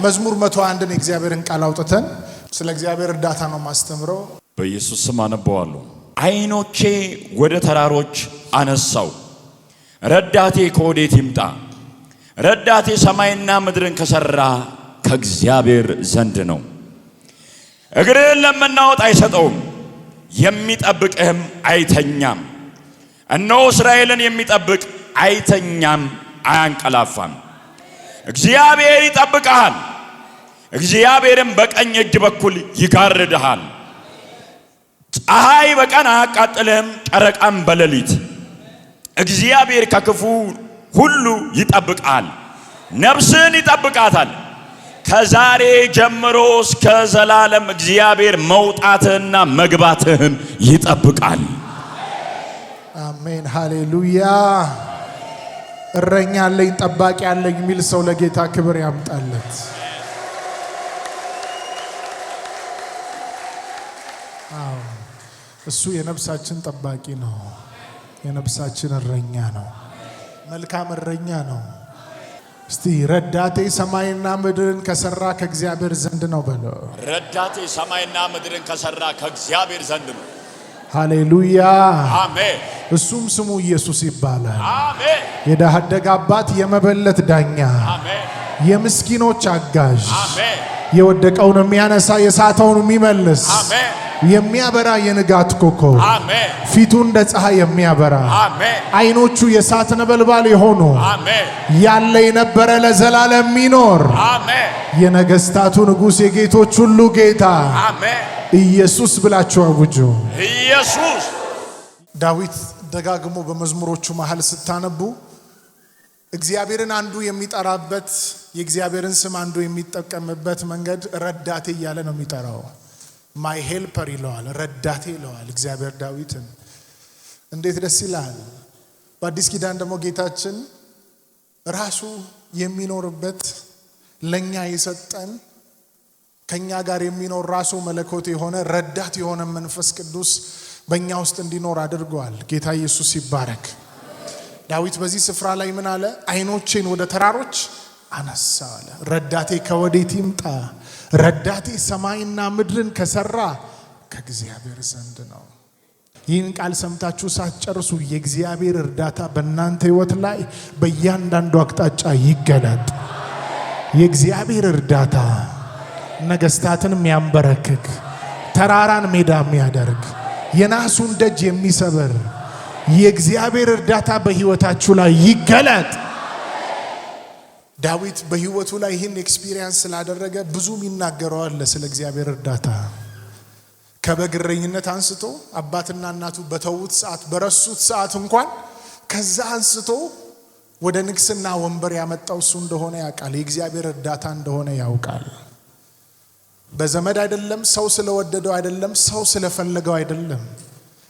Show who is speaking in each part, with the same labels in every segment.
Speaker 1: መዝሙር 101 የእግዚአብሔርን ቃል አውጥተን ስለ እግዚአብሔር እርዳታ ነው ማስተምረው።
Speaker 2: በኢየሱስ ስም አነበዋለሁ። አይኖቼ ወደ ተራሮች አነሳው፣ ረዳቴ ከወዴት ይምጣ? ረዳቴ ሰማይና ምድርን ከሰራ ከእግዚአብሔር ዘንድ ነው። እግርህን ለመናወጥ አይሰጠውም፣ የሚጠብቅህም አይተኛም። እነሆ እስራኤልን የሚጠብቅ አይተኛም አያንቀላፋም። እግዚአብሔር ይጠብቅሃል፣ እግዚአብሔርም በቀኝ እጅ በኩል ይጋርድሃል። ፀሐይ በቀን አያቃጥልህም፣ ጨረቃም በሌሊት። እግዚአብሔር ከክፉ ሁሉ ይጠብቃል፣ ነፍስን ይጠብቃታል። ከዛሬ ጀምሮ እስከ ዘላለም እግዚአብሔር መውጣትህና መግባትህን ይጠብቃል።
Speaker 1: አሜን ሃሌሉያ። እረኛ አለኝ ጠባቂ አለኝ የሚል ሰው ለጌታ ክብር ያምጣለት። እሱ የነፍሳችን ጠባቂ ነው፣ የነፍሳችን እረኛ ነው፣ መልካም እረኛ ነው። እስቲ ረዳቴ ሰማይና ምድርን ከሰራ ከእግዚአብሔር ዘንድ ነው በለው።
Speaker 2: ረዳቴ ሰማይና ምድርን ከሰራ ከእግዚአብሔር ዘንድ ነው።
Speaker 1: ሃሌሉያ
Speaker 2: አሜን።
Speaker 1: እሱም ስሙ ኢየሱስ ይባላል።
Speaker 2: አሜን።
Speaker 1: የድሃ አደግ አባት፣ የመበለት ዳኛ፣
Speaker 2: አሜን።
Speaker 1: የምስኪኖች አጋዥ፣
Speaker 2: አሜን።
Speaker 1: የወደቀውን የሚያነሳ የሳተውን የሚመልስ፣
Speaker 2: አሜን።
Speaker 1: የሚያበራ የንጋት ኮከብ፣
Speaker 2: አሜን።
Speaker 1: ፊቱ እንደ ፀሐይ የሚያበራ፣
Speaker 2: አሜን።
Speaker 1: አይኖቹ የእሳት ነበልባል የሆኑ፣
Speaker 2: አሜን።
Speaker 1: ያለ የነበረ ለዘላለም የሚኖር፣
Speaker 2: አሜን።
Speaker 1: የነገስታቱ ንጉሥ የጌቶች ሁሉ ጌታ፣
Speaker 2: አሜን።
Speaker 1: ኢየሱስ ብላችሁ አውጁ።
Speaker 2: ኢየሱስ።
Speaker 1: ዳዊት ደጋግሞ በመዝሙሮቹ መሃል ስታነቡ እግዚአብሔርን አንዱ የሚጠራበት የእግዚአብሔርን ስም አንዱ የሚጠቀምበት መንገድ ረዳቴ እያለ ነው የሚጠራው። ማይ ሄልፐር ይለዋል፣ ረዳቴ ይለዋል እግዚአብሔር ዳዊትን። እንዴት ደስ ይላል! በአዲስ ኪዳን ደግሞ ጌታችን ራሱ የሚኖርበት ለኛ የሰጠን ከኛ ጋር የሚኖር ራሱ መለኮት የሆነ ረዳት የሆነ መንፈስ ቅዱስ በእኛ ውስጥ እንዲኖር አድርጓል። ጌታ ኢየሱስ ይባረክ። ዳዊት በዚህ ስፍራ ላይ ምን አለ? አይኖቼን ወደ ተራሮች አነሳ አለ። ረዳቴ ከወዴት ይምጣ? ረዳቴ ሰማይና ምድርን ከሰራ ከእግዚአብሔር ዘንድ ነው። ይህን ቃል ሰምታችሁ ሳትጨርሱ የእግዚአብሔር እርዳታ በእናንተ ሕይወት ላይ በእያንዳንዱ አቅጣጫ ይገለጥ። የእግዚአብሔር እርዳታ ነገስታትን የሚያንበረክክ፣ ተራራን ሜዳ የሚያደርግ፣ የናሱን ደጅ የሚሰብር የእግዚአብሔር እርዳታ በሕይወታችሁ ላይ ይገለጥ። ዳዊት በሕይወቱ ላይ ይህን ኤክስፒሪየንስ ስላደረገ ብዙም ይናገረዋል ስለ እግዚአብሔር እርዳታ። ከበግረኝነት አንስቶ አባትና እናቱ በተዉት ሰዓት በረሱት ሰዓት እንኳን ከዛ አንስቶ ወደ ንግስና ወንበር ያመጣው እሱ እንደሆነ ያውቃል። የእግዚአብሔር እርዳታ እንደሆነ ያውቃል። በዘመድ አይደለም፣ ሰው ስለወደደው አይደለም፣ ሰው ስለፈለገው አይደለም።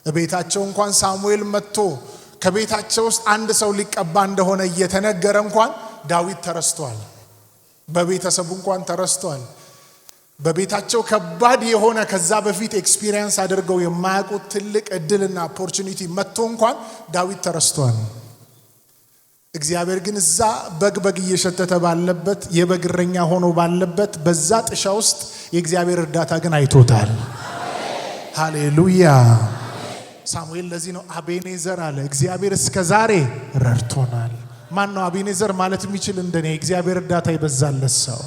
Speaker 1: ቤታቸው እንኳን ሳሙኤል መጥቶ ከቤታቸው ውስጥ አንድ ሰው ሊቀባ እንደሆነ እየተነገረ እንኳን ዳዊት ተረስቷል። በቤተሰቡ እንኳን ተረስቷል። በቤታቸው ከባድ የሆነ ከዛ በፊት ኤክስፒሪየንስ አድርገው የማያውቁት ትልቅ እድልና ኦፖርቹኒቲ መጥቶ እንኳን ዳዊት ተረስቷል። እግዚአብሔር ግን እዛ በግ እየሸተተ ባለበት የበግረኛ ሆኖ ባለበት በዛ ጥሻ ውስጥ የእግዚአብሔር እርዳታ ግን አይቶታል። ሃሌሉያ። ሳሙኤል ለዚህ ነው አቤኔዘር አለ። እግዚአብሔር እስከ ዛሬ ረድቶናል። ማን ነው አቤኔዘር ማለት የሚችል? እንደኔ እግዚአብሔር እርዳታ ይበዛለት ሰው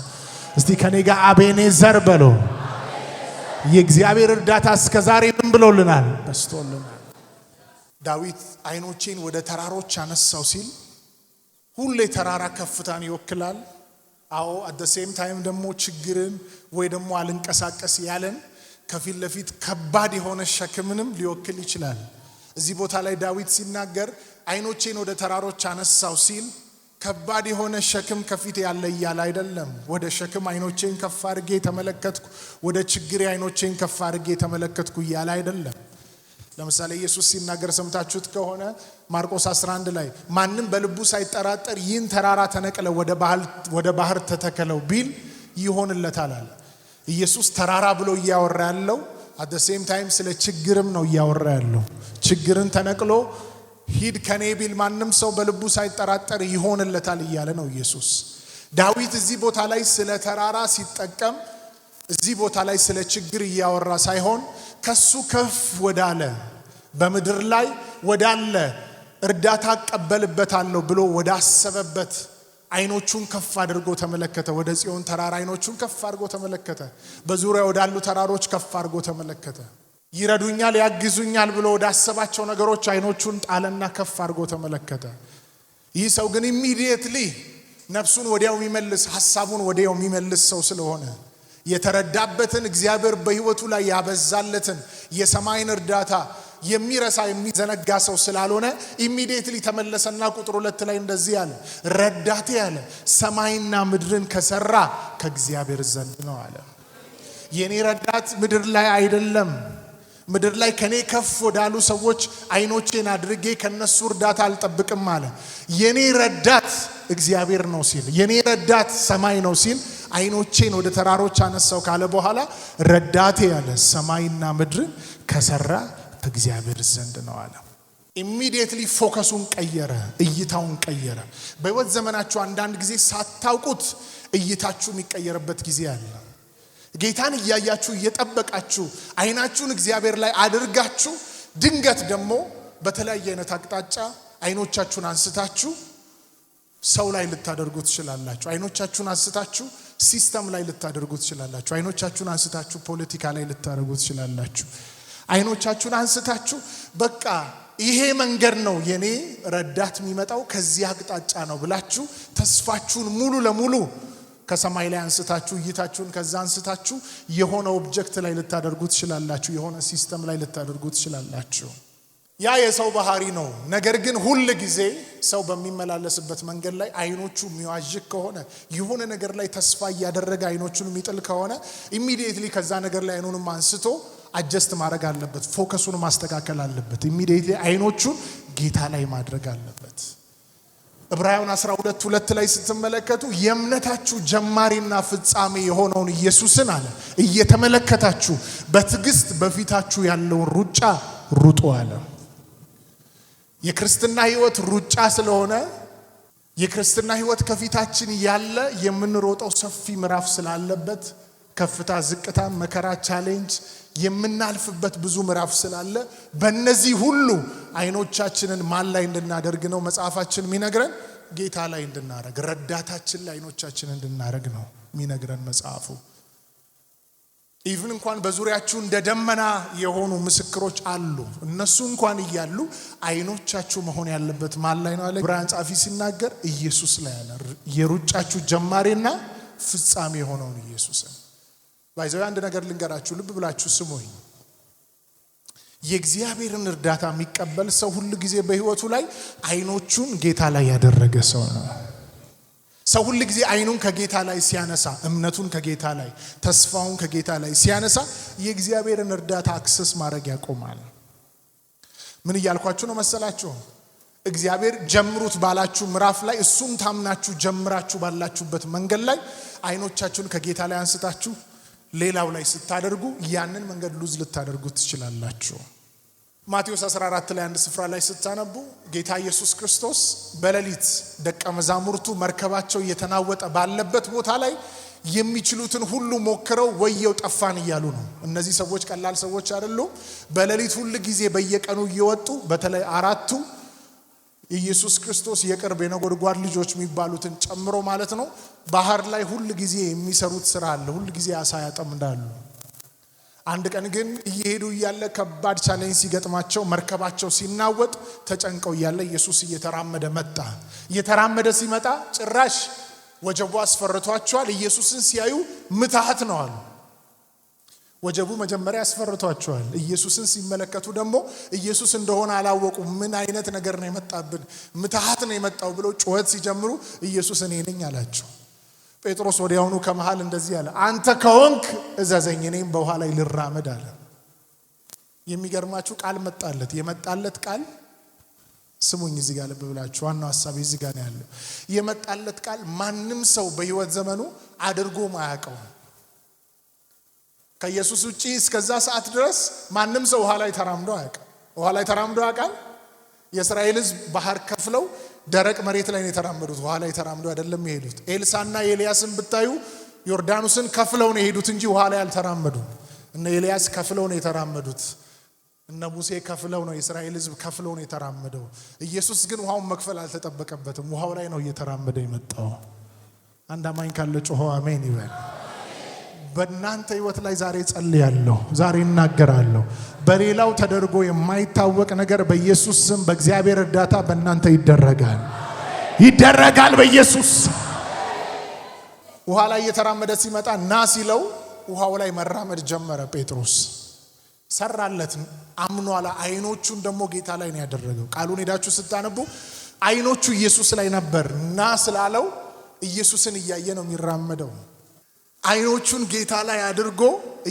Speaker 1: እስቲ ከኔ ጋር አቤኔዘር በሎ። የእግዚአብሔር እርዳታ እስከ ዛሬ ምን ብሎልናል? በስቶልናል። ዳዊት አይኖቼን ወደ ተራሮች አነሳው ሲል ሁሌ ተራራ ከፍታን ይወክላል። አዎ አት ዘ ሴም ታይም ደግሞ ችግርን ወይ ደግሞ አልንቀሳቀስ ያለን ከፊት ለፊት ከባድ የሆነ ሸክምንም ሊወክል ይችላል። እዚህ ቦታ ላይ ዳዊት ሲናገር አይኖቼን ወደ ተራሮች አነሳው ሲል ከባድ የሆነ ሸክም ከፊት ያለ እያለ አይደለም። ወደ ሸክም አይኖቼን ከፍ አድርጌ ተመለከትኩ፣ ወደ ችግሬ አይኖቼን ከፍ አድርጌ ተመለከትኩ እያለ አይደለም። ለምሳሌ ኢየሱስ ሲናገር ሰምታችሁት ከሆነ ማርቆስ 11 ላይ ማንም በልቡ ሳይጠራጠር ይህን ተራራ ተነቅለ ወደ ባህር ተተከለው ቢል ይሆንለታል አለ። ኢየሱስ ተራራ ብሎ እያወራ ያለው at the same time ስለ ችግርም ነው እያወራ ያለው። ችግርን ተነቅሎ ሂድ ከኔ ቢል ማንም ሰው በልቡ ሳይጠራጠር ይሆንለታል እያለ ነው ኢየሱስ። ዳዊት እዚህ ቦታ ላይ ስለ ተራራ ሲጠቀም እዚህ ቦታ ላይ ስለ ችግር እያወራ ሳይሆን ከሱ ከፍ ወዳለ በምድር ላይ ወዳለ እርዳታ ቀበልበታለሁ ብሎ ወዳሰበበት አይኖቹን ከፍ አድርጎ ተመለከተ። ወደ ጽዮን ተራራ አይኖቹን ከፍ አድርጎ ተመለከተ። በዙሪያው ወዳሉ ተራሮች ከፍ አድርጎ ተመለከተ። ይረዱኛል ያግዙኛል ብሎ ወዳሰባቸው ነገሮች አይኖቹን ጣለና ከፍ አድርጎ ተመለከተ። ይህ ሰው ግን ኢሚዲየትሊ ነፍሱን ወዲያው የሚመልስ ሐሳቡን ወዲያው የሚመልስ ሰው ስለሆነ የተረዳበትን እግዚአብሔር በህይወቱ ላይ ያበዛለትን የሰማይን እርዳታ የሚረሳ የሚዘነጋ ሰው ስላልሆነ ኢሚዲየትሊ ተመለሰና ቁጥር 2 ላይ እንደዚህ አለ፣ ረዳቴ አለ ሰማይና ምድርን ከሰራ ከእግዚአብሔር ዘንድ ነው አለ። የኔ ረዳት ምድር ላይ አይደለም። ምድር ላይ ከኔ ከፍ ወዳሉ ሰዎች አይኖቼን አድርጌ ከነሱ እርዳታ አልጠብቅም አለ። የኔ ረዳት እግዚአብሔር ነው ሲል፣ የኔ ረዳት ሰማይ ነው ሲል አይኖቼን ወደ ተራሮች አነሳው ካለ በኋላ ረዳቴ ያለ ሰማይና ምድርን ከሰራ ከእግዚአብሔር ዘንድ ነው አለ። ኢሚዲየትሊ ፎከሱን ቀየረ፣ እይታውን ቀየረ። በህይወት ዘመናችሁ አንዳንድ ጊዜ ሳታውቁት እይታችሁ የሚቀየርበት ጊዜ አለ። ጌታን እያያችሁ እየጠበቃችሁ አይናችሁን እግዚአብሔር ላይ አድርጋችሁ ድንገት ደግሞ በተለያየ አይነት አቅጣጫ አይኖቻችሁን አንስታችሁ ሰው ላይ ልታደርጉ ትችላላችሁ። አይኖቻችሁን አንስታችሁ ሲስተም ላይ ልታደርጉ ትችላላችሁ። አይኖቻችሁን አንስታችሁ ፖለቲካ ላይ ልታደርጉ ትችላላችሁ። አይኖቻችሁን አንስታችሁ በቃ ይሄ መንገድ ነው የኔ ረዳት የሚመጣው ከዚህ አቅጣጫ ነው ብላችሁ ተስፋችሁን ሙሉ ለሙሉ ከሰማይ ላይ አንስታችሁ እይታችሁን ከዛ አንስታችሁ የሆነ ኦብጀክት ላይ ልታደርጉ ትችላላችሁ። የሆነ ሲስተም ላይ ልታደርጉ ትችላላችሁ። ያ የሰው ባህሪ ነው። ነገር ግን ሁሉ ጊዜ ሰው በሚመላለስበት መንገድ ላይ አይኖቹ የሚዋዥቅ ከሆነ የሆነ ነገር ላይ ተስፋ ያደረገ አይኖቹን የሚጥል ከሆነ ኢሚዲየትሊ ከዛ ነገር ላይ አይኑን አንስቶ አጀስት ማድረግ አለበት። ፎከሱን ማስተካከል አለበት። ኢሚዲየትሊ አይኖቹን ጌታ ላይ ማድረግ አለበት። ዕብራውያን 12:2 ላይ ስትመለከቱ የእምነታችሁ ጀማሪና ፍጻሜ የሆነውን ኢየሱስን አለ እየተመለከታችሁ በትዕግስት በፊታችሁ ያለውን ሩጫ ሩጡ አለ። የክርስትና ህይወት ሩጫ ስለሆነ የክርስትና ህይወት ከፊታችን ያለ የምንሮጠው ሰፊ ምዕራፍ ስላለበት ከፍታ፣ ዝቅታ፣ መከራ፣ ቻሌንጅ የምናልፍበት ብዙ ምዕራፍ ስላለ በእነዚህ ሁሉ አይኖቻችንን ማን ላይ እንድናደርግ ነው መጽሐፋችን የሚነግረን? ጌታ ላይ እንድናረግ፣ ረዳታችን ላይ አይኖቻችንን እንድናረግ ነው የሚነግረን መጽሐፉ። ኢቭን እንኳን በዙሪያችሁ እንደ ደመና የሆኑ ምስክሮች አሉ። እነሱ እንኳን እያሉ አይኖቻችሁ መሆን ያለበት ማን ላይ ነው አለ ዕብራውያን ጻፊ ሲናገር ኢየሱስ ላይ አለ። የሩጫችሁ ጀማሪና ፍጻሜ የሆነውን ኢየሱስን ባይዘው አንድ ነገር ልንገራችሁ፣ ልብ ብላችሁ ስሙኝ። የእግዚአብሔርን እርዳታ የሚቀበል ሰው ሁሉ ጊዜ በህይወቱ ላይ አይኖቹን ጌታ ላይ ያደረገ ሰው ነው። ሰው ሁሉ ጊዜ አይኑን ከጌታ ላይ ሲያነሳ፣ እምነቱን ከጌታ ላይ፣ ተስፋውን ከጌታ ላይ ሲያነሳ የእግዚአብሔርን እርዳታ አክሰስ ማድረግ ያቆማል። ምን እያልኳችሁ ነው መሰላችሁ? እግዚአብሔር ጀምሩት ባላችሁ ምዕራፍ ላይ እሱን ታምናችሁ ጀምራችሁ ባላችሁበት መንገድ ላይ አይኖቻችሁን ከጌታ ላይ አንስታችሁ ሌላው ላይ ስታደርጉ ያንን መንገድ ሉዝ ልታደርጉ ትችላላችሁ። ማቴዎስ 14 ላይ አንድ ስፍራ ላይ ስታነቡ ጌታ ኢየሱስ ክርስቶስ በሌሊት ደቀ መዛሙርቱ መርከባቸው እየተናወጠ ባለበት ቦታ ላይ የሚችሉትን ሁሉ ሞክረው ወየው ጠፋን እያሉ ነው። እነዚህ ሰዎች ቀላል ሰዎች አይደሉም። በሌሊት ሁሉ ጊዜ በየቀኑ እየወጡ በተለይ አራቱ ኢየሱስ ክርስቶስ የቅርብ የነጎድጓድ ልጆች የሚባሉትን ጨምሮ ማለት ነው ባህር ላይ ሁሉ ጊዜ የሚሰሩት ስራ አለ። ሁሉ ጊዜ አሳ ያጠምዳሉ። አንድ ቀን ግን እየሄዱ እያለ ከባድ ቻሌንጅ ሲገጥማቸው መርከባቸው ሲናወጥ ተጨንቀው እያለ ኢየሱስ እየተራመደ መጣ። እየተራመደ ሲመጣ ጭራሽ ወጀቡ አስፈርቷቸዋል። ኢየሱስን ሲያዩ ምትሃት ነው አሉ። ወጀቡ መጀመሪያ አስፈርቷቸዋል። ኢየሱስን ሲመለከቱ ደግሞ ኢየሱስ እንደሆነ አላወቁ። ምን አይነት ነገር ነው የመጣብን? ምትሃት ነው የመጣው ብለው ጩኸት ሲጀምሩ ኢየሱስ እኔ ነኝ አላቸው። ጴጥሮስ ወዲያውኑ ከመሃል እንደዚህ አለ፣ አንተ ከሆንክ እዘዘኝ እኔም በውሃ ላይ ልራመድ አለ። የሚገርማችሁ ቃል መጣለት። የመጣለት ቃል ስሙኝ፣ እዚህ ጋር ልብ ብላችሁ ዋናው ሐሳብ እዚህ ጋር ነው ያለው። የመጣለት ቃል ማንም ሰው በህይወት ዘመኑ አድርጎ ማያውቀው ከኢየሱስ ውጪ እስከዛ ሰዓት ድረስ ማንም ሰው ውሃ ላይ ተራምዶ አያውቅም። ውሃ ላይ ተራምዶ ያውቃል? የእስራኤል ሕዝብ ባህር ከፍለው ደረቅ መሬት ላይ ነው የተራመዱት። ውሃ ላይ ተራምደው አይደለም የሄዱት። ኤልሳና ኤልያስን ብታዩ ዮርዳኖስን ከፍለው ነው የሄዱት እንጂ ውሃ ላይ አልተራመዱም። እነ ኤልያስ ከፍለው ነው የተራመዱት። እነ ሙሴ ከፍለው ነው፣ የእስራኤል ሕዝብ ከፍለው ነው የተራመደው። ኢየሱስ ግን ውሃውን መክፈል አልተጠበቀበትም። ውሃው ላይ ነው እየተራመደ የመጣው። አንድ አማኝ ካለ ጮሆ አሜን ይበል። በእናንተ ህይወት ላይ ዛሬ ጸልያለሁ፣ ዛሬ እናገራለሁ። በሌላው ተደርጎ የማይታወቅ ነገር በኢየሱስ ስም በእግዚአብሔር እርዳታ በእናንተ ይደረጋል፣ ይደረጋል በኢየሱስ። ውሃ ላይ እየተራመደ ሲመጣ ና ሲለው ውሃው ላይ መራመድ ጀመረ። ጴጥሮስ ሰራለት፣ አምኗል። አይኖቹን ደግሞ ጌታ ላይ ነው ያደረገው። ቃሉን ሄዳችሁ ስታነቡ አይኖቹ ኢየሱስ ላይ ነበር። ና ስላለው ኢየሱስን እያየ ነው የሚራመደው። አይኖቹን ጌታ ላይ አድርጎ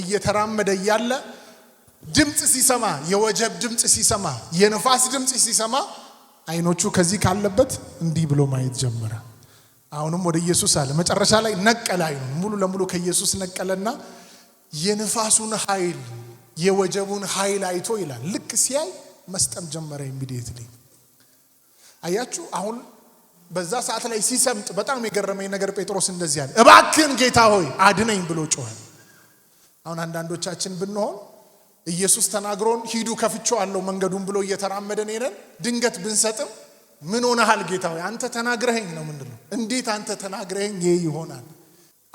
Speaker 1: እየተራመደ ያለ ድምጽ ሲሰማ፣ የወጀብ ድምጽ ሲሰማ፣ የነፋስ ድምጽ ሲሰማ አይኖቹ ከዚህ ካለበት እንዲህ ብሎ ማየት ጀመረ። አሁንም ወደ ኢየሱስ አለ። መጨረሻ ላይ ነቀለ። አይኑ ሙሉ ለሙሉ ከኢየሱስ ነቀለና የነፋሱን ኃይል የወጀቡን ኃይል አይቶ ይላል ልክ ሲያይ መስጠም ጀመረ። ኢሚዲየትሊ አያችሁ። አሁን በዛ ሰዓት ላይ ሲሰምጥ በጣም የገረመኝ ነገር ጴጥሮስ እንደዚህ አለ፣ እባክህን ጌታ ሆይ አድነኝ ብሎ ጮኸ። አሁን አንዳንዶቻችን ብንሆን ኢየሱስ ተናግሮን ሂዱ ከፍቼዋለሁ መንገዱን ብሎ እየተራመደን ሄደን ድንገት ብንሰጥም ምን ሆነሃል ጌታ ሆይ አንተ ተናግረኸኝ ነው ምንድነው? እንዴት አንተ ተናግረኸኝ ይሆናል?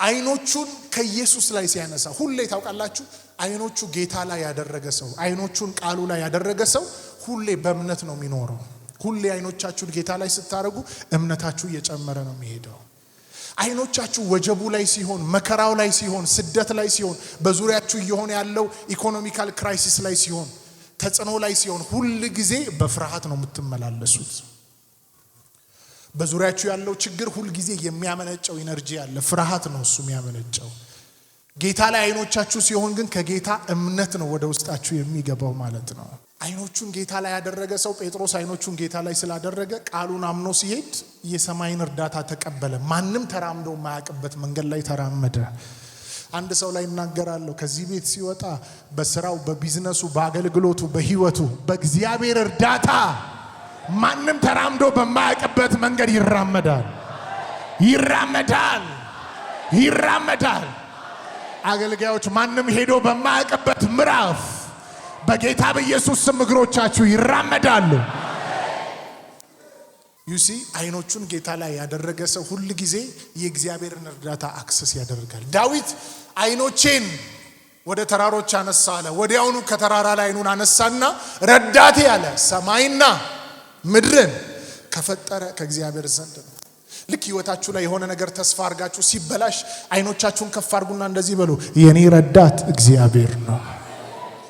Speaker 1: አይኖቹን ከኢየሱስ ላይ ሲያነሳ ሁሌ ታውቃላችሁ፣ አይኖቹ ጌታ ላይ ያደረገ ሰው፣ አይኖቹን ቃሉ ላይ ያደረገ ሰው ሁሌ በእምነት ነው የሚኖረው። ሁሌ አይኖቻችሁን ጌታ ላይ ስታረጉ እምነታችሁ እየጨመረ ነው የሚሄደው። አይኖቻችሁ ወጀቡ ላይ ሲሆን፣ መከራው ላይ ሲሆን፣ ስደት ላይ ሲሆን፣ በዙሪያችሁ እየሆነ ያለው ኢኮኖሚካል ክራይሲስ ላይ ሲሆን፣ ተጽዕኖ ላይ ሲሆን ሁሉ ጊዜ በፍርሃት ነው የምትመላለሱት። በዙሪያችሁ ያለው ችግር ሁሉ ጊዜ የሚያመነጨው ኢነርጂ ያለ ፍርሃት ነው እሱ የሚያመነጨው። ጌታ ላይ አይኖቻችሁ ሲሆን ግን ከጌታ እምነት ነው ወደ ውስጣችሁ የሚገባው ማለት ነው። አይኖቹን ጌታ ላይ ያደረገ ሰው ጴጥሮስ አይኖቹን ጌታ ላይ ስላደረገ ቃሉን አምኖ ሲሄድ የሰማይን እርዳታ ተቀበለ። ማንም ተራምዶ የማያውቅበት መንገድ ላይ ተራመደ። አንድ ሰው ላይ እናገራለሁ፣ ከዚህ ቤት ሲወጣ በስራው፣ በቢዝነሱ፣ በአገልግሎቱ፣ በህይወቱ በእግዚአብሔር እርዳታ ማንም ተራምዶ በማያውቅበት መንገድ ይራመዳል፣ ይራመዳል፣ ይራመዳል። አገልጋዮች ማንም ሄዶ በማያውቅበት ምዕራፍ በጌታ በኢየሱስ ስም እግሮቻችሁ ይራመዳሉ። ዩሲ አይኖቹን ጌታ ላይ ያደረገ ሰው ሁሉ ጊዜ የእግዚአብሔርን እርዳታ አክሰስ ያደርጋል። ዳዊት አይኖቼን ወደ ተራሮች አነሳ አለ። ወዲያውኑ ከተራራ ላይ አይኑን አነሳና ረዳቴ አለ ሰማይና ምድርን ከፈጠረ ከእግዚአብሔር ዘንድ ነው። ልክ ህይወታችሁ ላይ የሆነ ነገር ተስፋ አርጋችሁ ሲበላሽ አይኖቻችሁን ከፍ አርጉና እንደዚህ በሉ፣ የኔ ረዳት እግዚአብሔር ነው።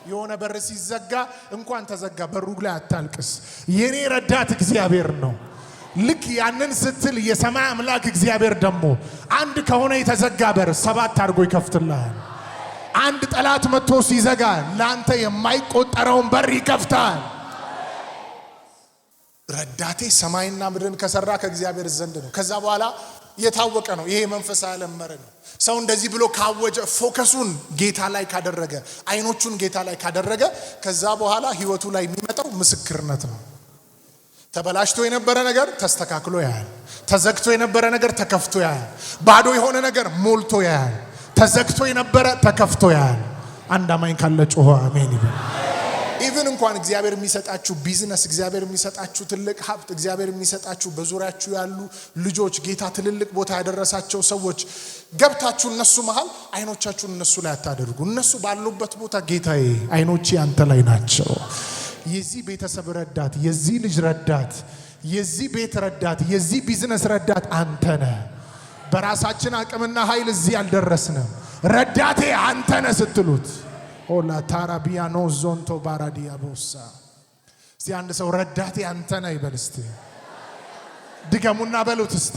Speaker 1: የሆነ በር ሲዘጋ እንኳን ተዘጋ በሩ ላይ አታልቅስ፣ የኔ ረዳት እግዚአብሔር ነው። ልክ ያንን ስትል የሰማይ አምላክ እግዚአብሔር ደግሞ አንድ ከሆነ የተዘጋ በር 7 አድርጎ ይከፍትልሃል። አንድ ጠላት መጥቶ ሲዘጋ ለአንተ የማይቆጠረውን በር ይከፍታል። ረዳቴ ሰማይና ምድርን ከሰራ ከእግዚአብሔር ዘንድ ነው። ከዛ በኋላ የታወቀ ነው። ይሄ መንፈሳዊ ዓለም መርህ ነው። ሰው እንደዚህ ብሎ ካወጀ፣ ፎከሱን ጌታ ላይ ካደረገ፣ አይኖቹን ጌታ ላይ ካደረገ ከዛ በኋላ ህይወቱ ላይ የሚመጣው ምስክርነት ነው። ተበላሽቶ የነበረ ነገር ተስተካክሎ ያያል። ተዘግቶ የነበረ ነገር ተከፍቶ ያያል። ባዶ የሆነ ነገር ሞልቶ ያያል። ተዘግቶ የነበረ ተከፍቶ ያያል። አንድ አማኝ ካለ ጮሆ አሜን ይበል። ኢቭን እንኳን እግዚአብሔር የሚሰጣችሁ ቢዝነስ፣ እግዚአብሔር የሚሰጣችሁ ትልቅ ሀብት፣ እግዚአብሔር የሚሰጣችሁ በዙሪያችሁ ያሉ ልጆች፣ ጌታ ትልልቅ ቦታ ያደረሳቸው ሰዎች ገብታችሁ እነሱ መሃል አይኖቻችሁን እነሱ ላይ አታደርጉ። እነሱ ባሉበት ቦታ ጌታዬ አይኖቼ አንተ ላይ ናቸው። የዚህ ቤተሰብ ረዳት፣ የዚህ ልጅ ረዳት፣ የዚህ ቤት ረዳት፣ የዚህ ቢዝነስ ረዳት አንተ ነህ። በራሳችን አቅምና ኃይል እዚህ አልደረስንም። ረዳቴ አንተ ነህ ስትሉት ኦላ ታራቢያኖ ዞንቶ ባራዲያ ቦሳ እስቲ አንድ ሰው ረዳቴ አንተ ነህ ይበል እስቲ። ድገሙና በሉት እስቲ።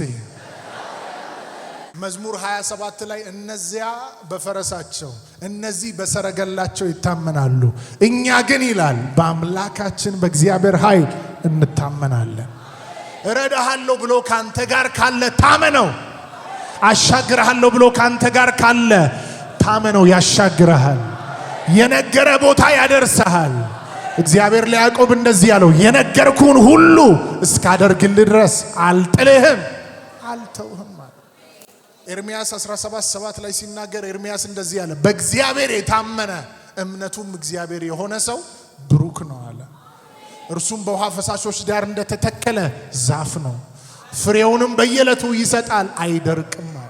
Speaker 1: መዝሙር 27 ላይ እነዚያ በፈረሳቸው እነዚህ በሰረገላቸው ይታመናሉ፣ እኛ ግን ይላል በአምላካችን በእግዚአብሔር ኃይል እንታመናለን። እረዳሃለሁ ብሎ ካንተ ጋር ካለ ታመነው። አሻግርሃለሁ ብሎ ካንተ ጋር ካለ ታመነው፣ ያሻግርሃል። የነገረ ቦታ ያደርሰሃል። እግዚአብሔር ለያዕቆብ እንደዚህ ያለው የነገርኩህን ሁሉ እስካደርግልህ ድረስ አልጥልህም አልተውህም ማለት። ኤርምያስ 17:7 ላይ ሲናገር ኤርምያስ እንደዚህ ያለ በእግዚአብሔር የታመነ እምነቱም እግዚአብሔር የሆነ ሰው ብሩክ ነው አለ። እርሱም በውሃ ፈሳሾች ዳር እንደተተከለ ዛፍ ነው፣ ፍሬውንም በየዕለቱ ይሰጣል አይደርቅም አለ።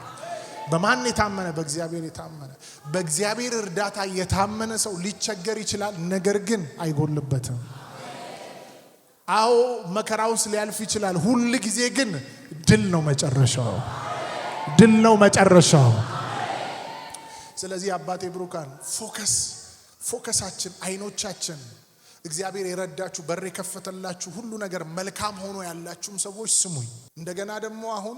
Speaker 1: በማን የታመነ? በእግዚአብሔር የታመነ። በእግዚአብሔር እርዳታ የታመነ ሰው ሊቸገር ይችላል፣ ነገር ግን አይጎልበትም። አዎ መከራውስ ሊያልፍ ይችላል፣ ሁሉ ጊዜ ግን ድል ነው መጨረሻው፣ ድል ነው መጨረሻው። ስለዚህ አባቴ ብሩካን ፎከሳችን አይኖቻችን እግዚአብሔር የረዳችሁ በር የከፈተላችሁ ሁሉ ነገር መልካም ሆኖ ያላችሁም ሰዎች ስሙኝ። እንደገና ደግሞ አሁን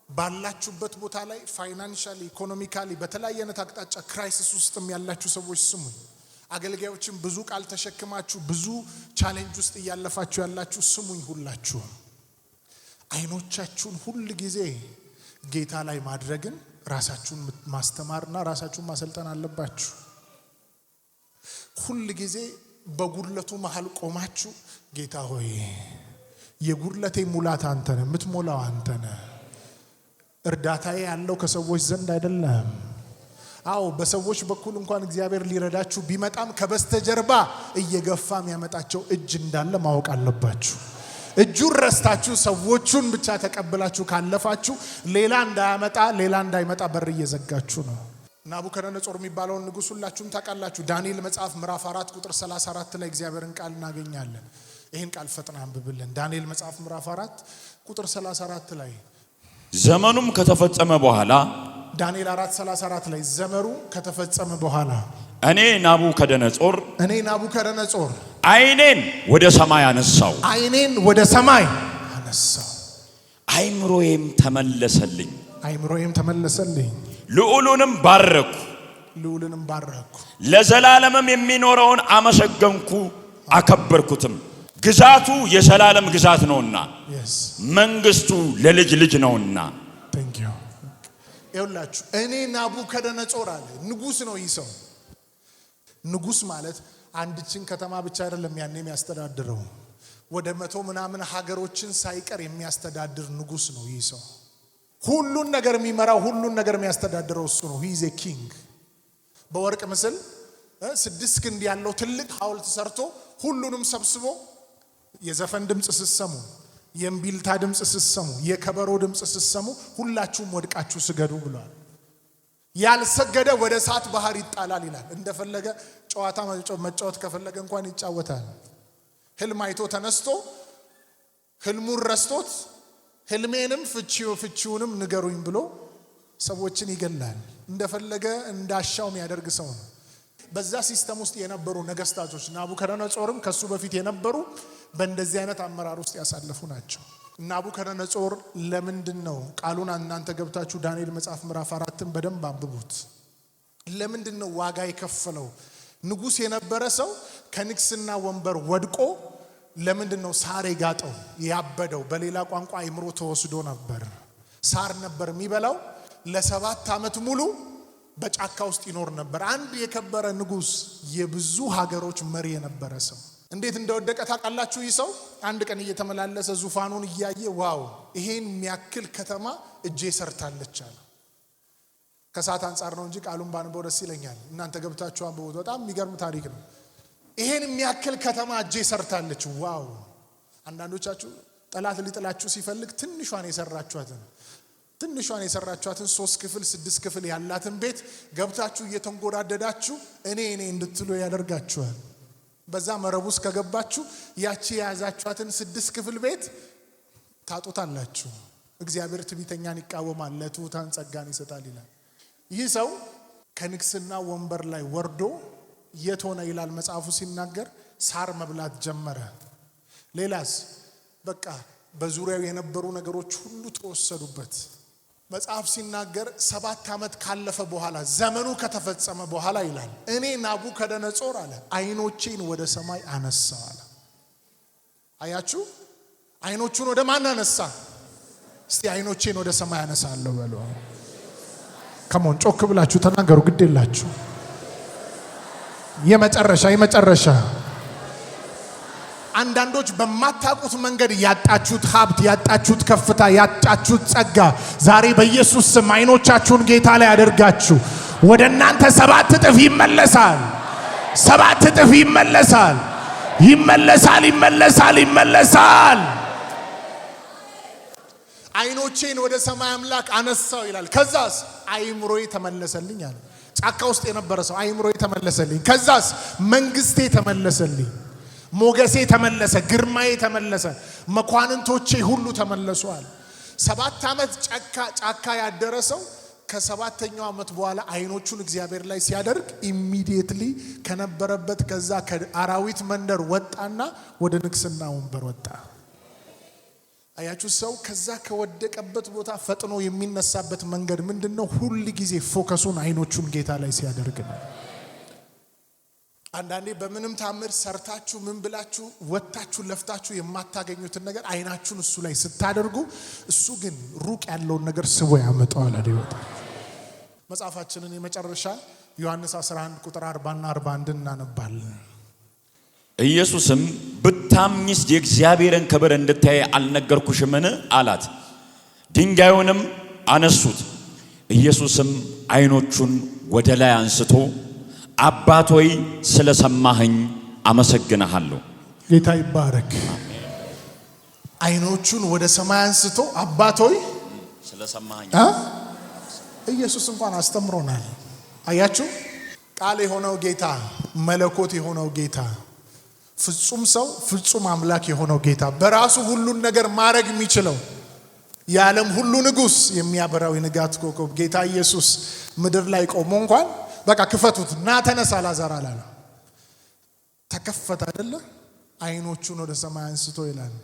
Speaker 1: ባላችሁበት ቦታ ላይ ፋይናንሻሊ ኢኮኖሚካሊ በተለያየ አይነት አቅጣጫ ክራይሲስ ውስጥም ያላችሁ ሰዎች ስሙኝ። አገልጋዮችም ብዙ ቃል ተሸክማችሁ ብዙ ቻሌንጅ ውስጥ እያለፋችሁ ያላችሁ ስሙኝ። ሁላችሁ አይኖቻችሁን ሁሉ ጊዜ ጌታ ላይ ማድረግን ራሳችሁን ማስተማርና ራሳችሁን ማሰልጠን አለባችሁ። ሁሉ ጊዜ በጉድለቱ መሃል ቆማችሁ ጌታ ሆይ የጉድለቴ ሙላት አንተ ነህ፣ የምትሞላው አንተ ነህ። እርዳታዬ ያለው ከሰዎች ዘንድ አይደለም። አዎ በሰዎች በኩል እንኳን እግዚአብሔር ሊረዳችሁ ቢመጣም ከበስተጀርባ እየገፋ የሚያመጣቸው እጅ እንዳለ ማወቅ አለባችሁ። እጁን ረስታችሁ ሰዎቹን ብቻ ተቀብላችሁ ካለፋችሁ ሌላ እንዳይመጣ በር እየዘጋችሁ ነው። ናቡከደነጾር የሚባለውን ንጉስ ሁላችሁም ታውቃላችሁ። ዳንኤል መጽሐፍ ምዕራፍ 4 ቁጥር 34 ላይ እግዚአብሔርን ቃል እናገኛለን። ይሄን ቃል ፈጥና አንብብልን። ዳንኤል መጽሐፍ ምዕራፍ 4 ቁጥር 34 ላይ
Speaker 2: ዘመኑም ከተፈጸመ በኋላ
Speaker 1: ዳንኤል 4:34 ላይ ዘመኑ ከተፈጸመ በኋላ
Speaker 2: እኔ ናቡከደነጾር ዓይኔን ወደ ሰማይ አነሳው አይምሮዬም ተመለሰልኝ ልዑሉንም ባረኩ ለዘላለምም የሚኖረውን አመሰገንኩ አከበርኩትም። ግዛቱ የዘላለም ግዛት ነውና መንግስቱ ለልጅ ልጅ ነውና።
Speaker 1: ይኸውላችሁ እኔ ናቡከደነጾር አለ ንጉስ ነው። ይህ ሰው ንጉስ ማለት አንድችን ከተማ ብቻ አይደለም ያኔ የሚያስተዳድረው፣ ወደ 100 ምናምን ሀገሮችን ሳይቀር የሚያስተዳድር ንጉስ ነው። ይህ ሰው ሁሉን ነገር የሚመራው ሁሉን ነገር የሚያስተዳድረው እሱ ነው። ሂዝ ኤ ኪንግ። በወርቅ ምስል 6 ክንድ ያለው ትልቅ ሐውልት ሰርቶ ሁሉንም ሰብስቦ የዘፈን ድምጽ ሲሰሙ፣ የእምቢልታ ድምጽ ሲሰሙ፣ የከበሮ ድምጽ ሲሰሙ ሁላችሁም ወድቃችሁ ስገዱ ብሏል። ያልሰገደ ወደ እሳት ባህር ይጣላል ይላል። እንደፈለገ ጨዋታ መጫወት ከፈለገ እንኳን ይጫወታል። ህልም አይቶ ተነስቶ ህልሙን ረስቶት ህልሜንም ፍቺውንም ንገሩኝ ብሎ ሰዎችን ይገላል። እንደፈለገ እንዳሻው የሚያደርግ ሰው ነው። በዛ ሲስተም ውስጥ የነበሩ ነገስታቶች ናቡከደነጾርም ከሱ በፊት የነበሩ በእንደዚህ አይነት አመራር ውስጥ ያሳለፉ ናቸው። ናቡከደነጾር ለምንድነው ቃሉን እናንተ ገብታችሁ ዳንኤል መጽሐፍ ምዕራፍ 4ን በደንብ አንብቡት። ለምንድነው ዋጋ የከፈለው? ንጉስ የነበረ ሰው ከንግስና ወንበር ወድቆ ለምንድነው ሳር የጋጠው ያበደው? በሌላ ቋንቋ አይምሮ ተወስዶ ነበር። ሳር ነበር የሚበላው። ለ7 ዓመት ሙሉ በጫካ ውስጥ ይኖር ነበር። አንድ የከበረ ንጉስ፣ የብዙ ሀገሮች መሪ የነበረ ሰው እንዴት እንደወደቀ ታውቃላችሁ? ይህ ሰው አንድ ቀን እየተመላለሰ ዙፋኑን እያየ ዋው ይሄን የሚያክል ከተማ እጄ ሰርታለች አለ። ከሰዓት አንፃር ነው እንጂ ቃሉን ባንበው ደስ ይለኛል። እናንተ ገብታችሁ አንብቡት። በጣም የሚገርም ታሪክ ነው። ይሄን የሚያክል ከተማ እጄ ሰርታለች ዋው። አንዳንዶቻችሁ ጠላት ሊጥላችሁ ሲፈልግ ትንሿን የሰራችኋትን 3 ክፍል 6 ክፍል ያላትን ቤት ገብታችሁ እየተንጎዳደዳችሁ እኔ እንድትሉ ያደርጋችኋል። በዛ መረብ ውስጥ ከገባችሁ ያቺ የያዛችኋትን 6 ክፍል ቤት ታጡታላችሁ። እግዚአብሔር ትዕቢተኛን ይቃወማል፣ ለትሑታን ጸጋን ይሰጣል ይላል። ይህ ሰው ከንግስና ወንበር ላይ ወርዶ የት ሆነ ይላል መጽሐፉ ሲናገር፣ ሳር መብላት ጀመረ። ሌላስ በቃ በዙሪያው የነበሩ ነገሮች ሁሉ ተወሰዱበት። መጽሐፍ ሲናገር 7 ዓመት ካለፈ በኋላ ዘመኑ ከተፈጸመ በኋላ ይላል እኔ ናቡከደነጾር አለ አይኖቼን ወደ ሰማይ አነሳው አለ። አያችሁ፣ አይኖቹን ወደ ማን አነሳ? እስቲ አይኖቼን ወደ ሰማይ አነሳለሁ በሉ። ከሞን ጮክ ብላችሁ ተናገሩ፣ ግድ የላችሁ። የመጨረሻ አንዳንዶች በማታውቁት መንገድ ያጣችሁት ሀብት፣ ያጣችሁት ከፍታ፣ ያጣችሁት ጸጋ ዛሬ በኢየሱስ ስም አይኖቻችሁን ጌታ ላይ አድርጋችሁ ወደ እናንተ 7 እጥፍ ይመለሳል። 7 እጥፍ ይመለሳል። ይመለሳል። ይመለሳል። ይመለሳል። አይኖቼን ወደ ሰማይ አምላክ አነሳው ይላል። ከዛስ አይምሮዬ ተመለሰልኝ አለ። ጫካ ውስጥ የነበረ ሰው አይምሮዬ ተመለሰልኝ። ከዛስ መንግስቴ ተመለሰልኝ፣ ሞገሴ ተመለሰ፣ ግርማዬ ተመለሰ፣ መኳንንቶቼ ሁሉ ተመለሱ አለ። 7 ዓመት ጫካ ያደረሰው ከ7ኛው ዓመት በኋላ አይኖቹን እግዚአብሔር ላይ ሲያደርግ ኢሚዲየትሊ ከነበረበት ከዛ ከአራዊት መንደር ወጣና ወደ ንግስና ወንበር ወጣ። አያችሁ ሰው ከዛ ከወደቀበት ቦታ ፈጥኖ የሚነሳበት መንገድ ምንድነው? ሁሉ ጊዜ ፎከሱን አይኖቹን ጌታ ላይ ሲያደርግ ነው። አንዳንዴ በምንም ታምር ሰርታችሁ ምን ብላችሁ ወጣችሁ ለፍታችሁ የማታገኙትን ነገር አይናችሁን እሱ ላይ ስታደርጉ እሱ ግን ሩቅ ያለውን ነገር ስቦ ያመጣዋል አይደል? መጽሐፋችንን የመጨረሻ ዮሐንስ 11 ቁጥር 40 እና 41 እናነባለን።
Speaker 2: ኢየሱስም ብታምኚስ የእግዚአብሔርን ክብር እንድታይ አልነገርኩሽምን አላት። ድንጋዩንም አነሱት። ኢየሱስም አይኖቹን ወደ ላይ አንስቶ አባት ሆይ ስለሰማኸኝ አመሰግንሃለሁ።
Speaker 1: ጌታ ይባረክ። አይኖቹን ወደ ሰማይ አንስቶ አባት ሆይ
Speaker 2: ስለሰማኸኝ
Speaker 1: ኢየሱስ እንኳን አስተምሮናል። አያችሁ ቃል የሆነው ጌታ፣ መለኮት የሆነው ጌታ፣ ፍጹም ሰው ፍጹም አምላክ የሆነው ጌታ፣ በራሱ ሁሉን ነገር ማድረግ የሚችለው የዓለም ሁሉ ንጉስ፣ የሚያበራው የንጋት ኮከብ ጌታ ኢየሱስ ምድር ላይ ቆሞ እንኳን በቃ ክፈቱት ና ተነሳ ላዛር አላለ። ተከፈተ አይደለ? አይኖቹን ወደ ሰማይ አንስቶ ይላል።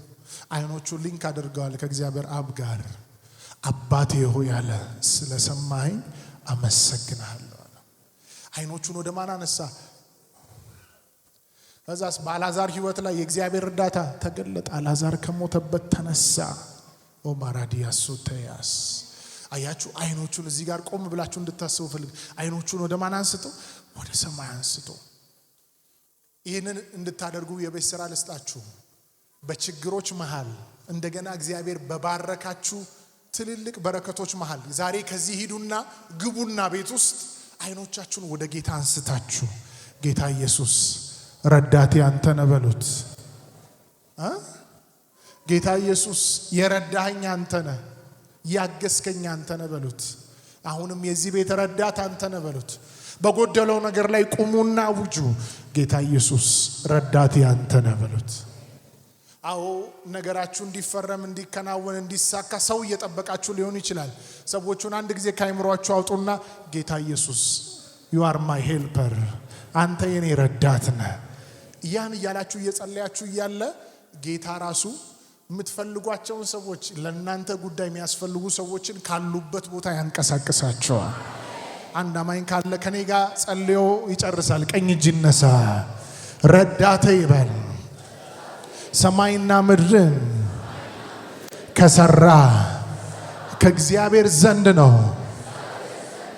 Speaker 1: አይኖቹ ሊንክ አድርገዋል ከእግዚአብሔር አብ ጋር። አባቴ ሆይ አለ ስለሰማኸኝ አመሰግናለሁ አለ። አይኖቹን ወደ ማን አነሳ? ከዛስ በአልዓዛር ህይወት ላይ የእግዚአብሔር እርዳታ ተገለጠ። አልዓዛር ከሞተበት ተነሳ። ኦማራዲያስ ሶቴያስ አያችሁ አይኖቹን እዚህ ጋር ቆም ብላችሁ እንድታስቡ ፈልግ። አይኖቹን ወደ ማን አንስቶ? ወደ ሰማይ አንስቶ። ይህንን እንድታደርጉ የቤት ስራ ልስጣችሁ። በችግሮች መሃል እንደገና እግዚአብሔር በባረካችሁ ትልልቅ በረከቶች መሃል ዛሬ ከዚህ ሂዱና ግቡና ቤት ውስጥ አይኖቻችሁን ወደ ጌታ አንስታችሁ ጌታ ኢየሱስ ረዳቴ አንተ ነህ በሉት። ጌታ ኢየሱስ የረዳኸኝ አንተ ነህ፣ ያገዝከኝ አንተ ነህ በሉት። አሁንም የዚህ ቤት ረዳት አንተ ነህ በሉት። በጎደለው ነገር ላይ ቁሙና ውጁ ጌታ ኢየሱስ ረዳቴ አንተ ነህ በሉት። አዎ ነገራችሁ እንዲፈረም እንዲከናወን እንዲሳካ ሰው እየጠበቃችሁ ሊሆን ይችላል። ሰዎቹን አንድ ጊዜ ካይምሯችሁ አውጡና ጌታ ኢየሱስ you are my helper፣ አንተ የኔ ረዳት ነህ። ያን እያላችሁ እየጸለያችሁ እያለ ጌታ ራሱ የምትፈልጓቸውን ሰዎች ለእናንተ ጉዳይ የሚያስፈልጉ ሰዎችን ካሉበት ቦታ ያንቀሳቅሳቸዋል። አንድ አማኝ ካለ ከኔ ጋር ጸልዮ ይጨርሳል። ቀኝ እጅ ይነሳ። ረዳቴ ይበል። ሰማይና ምድርን ከሰራ ከእግዚአብሔር ዘንድ ነው፣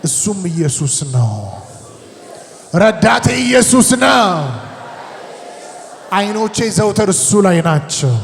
Speaker 1: እሱም ኢየሱስ ነው። ረዳቴ ኢየሱስ ነው። አይኖቼ ዘውትር እሱ ላይ ናቸው።